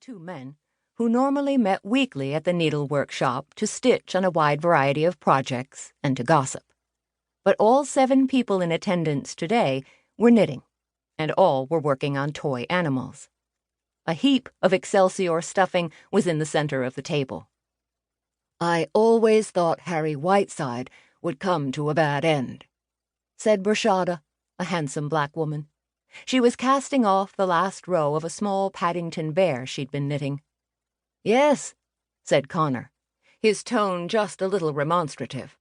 two men who normally met weekly at the needlework shop to stitch on a wide variety of projects and to gossip. But all 7 people in attendance today were knitting, and all were working on toy animals. A heap of Excelsior stuffing was in the center of the table. "I always thought Harry Whiteside would come to a bad end," said Bershada, a handsome black woman. She was casting off the last row of a small Paddington bear she'd been knitting. "Yes," said Connor, his tone just a little remonstrative.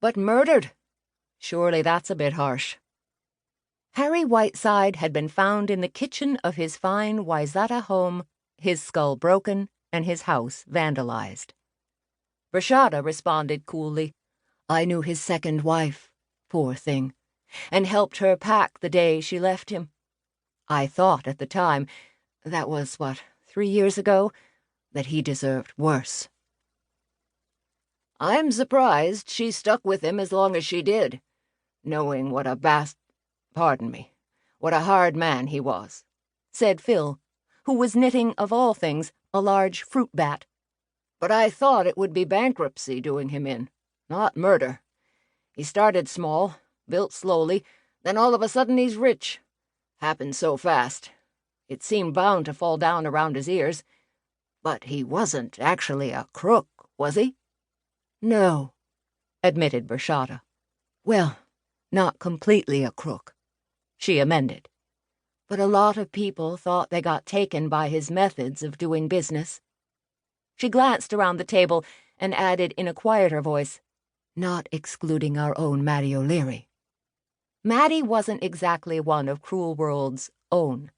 "But murdered? Surely that's a bit harsh." Harry Whiteside had been found in the kitchen of his fine Wayzata home, his skull broken and his house vandalized. Bershada responded coolly, "I knew his second wife, poor thing, and helped her pack the day she left him. I thought at the time, that was, 3 years ago, that he deserved worse." "I'm surprised she stuck with him as long as she did, knowing what a what a hard man he was," said Phil, who was knitting, of all things, a large fruit bat. "But I thought it would be bankruptcy doing him in, not murder. He started small, built slowly, then all of a sudden he's rich. Happened so fast. It seemed bound to fall down around his ears. But he wasn't actually a crook, was he?" "No," admitted Bershada. "Well, not completely a crook," she amended. "But a lot of people thought they got taken by his methods of doing business." She glanced around the table and added in a quieter voice, "Not excluding our own Maddie O'Leary." Maddie wasn't exactly one of Cruel World's own.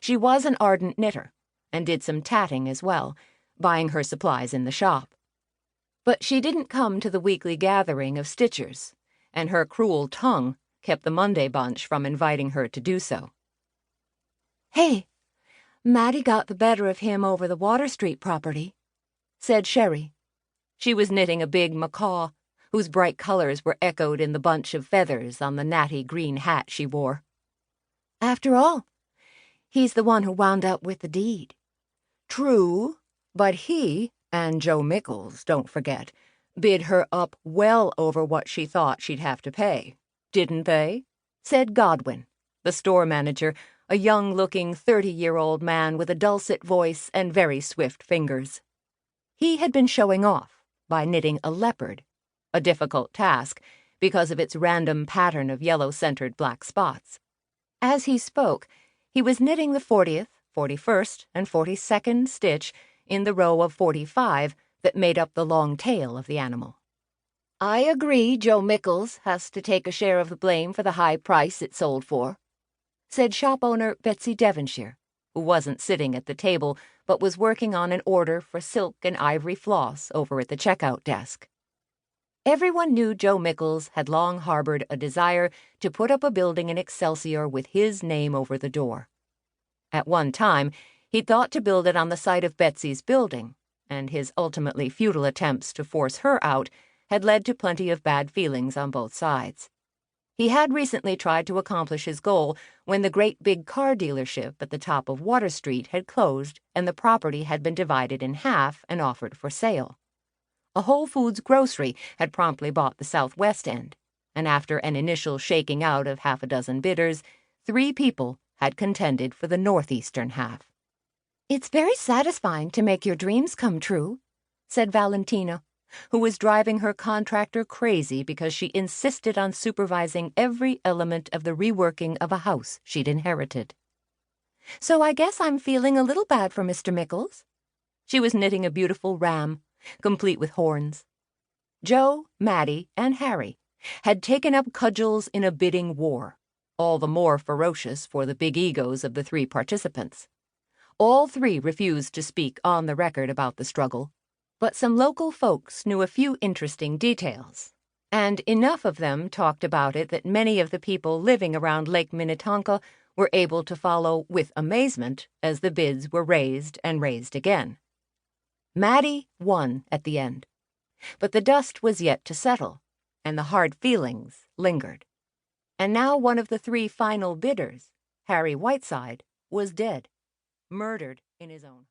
She was an ardent knitter, and did some tatting as well, buying her supplies in the shop. But she didn't come to the weekly gathering of stitchers, and her cruel tongue kept the Monday bunch from inviting her to do so. "Hey, Maddie got the better of him over the Water Street property," said Sherry. She was knitting a big macaw, whose bright colors were echoed in the bunch of feathers on the natty green hat she wore. "After all, he's the one who wound up with the deed." "True, but he, and Joe Mickels, don't forget, bid her up well over what she thought she'd have to pay, didn't they?" said Godwin, the store manager, a young-looking 30-year-old man with a dulcet voice and very swift fingers. He had been showing off by knitting a leopard, a difficult task because of its random pattern of yellow-centered black spots. As he spoke, he was knitting the 40th, 41st, and 42nd stitch in the row of 45 that made up the long tail of the animal. "I agree Joe Mickels has to take a share of the blame for the high price it sold for," said shop owner Betsy Devonshire, who wasn't sitting at the table but was working on an order for silk and ivory floss over at the checkout desk. Everyone knew Joe Mickels had long harbored a desire to put up a building in Excelsior with his name over the door. At one time, he'd thought to build it on the site of Betsy's building, and his ultimately futile attempts to force her out had led to plenty of bad feelings on both sides. He had recently tried to accomplish his goal when the great big car dealership at the top of Water Street had closed and the property had been divided in half and offered for sale. A Whole Foods grocery had promptly bought the southwest end, and after an initial shaking out of half a dozen bidders, 3 people had contended for the northeastern half. "It's very satisfying to make your dreams come true," said Valentina, who was driving her contractor crazy because she insisted on supervising every element of the reworking of a house she'd inherited. "So I guess I'm feeling a little bad for Mr. Mickels." She was knitting a beautiful ram, complete with horns. Joe, Maddie, and Harry had taken up cudgels in a bidding war, all the more ferocious for the big egos of the 3 participants. All 3 refused to speak on the record about the struggle, but some local folks knew a few interesting details, and enough of them talked about it that many of the people living around Lake Minnetonka were able to follow with amazement as the bids were raised and raised again. Maddie won at the end, but the dust was yet to settle, and the hard feelings lingered. And now one of the 3 final bidders, Harry Whiteside, was dead, murdered in his own home.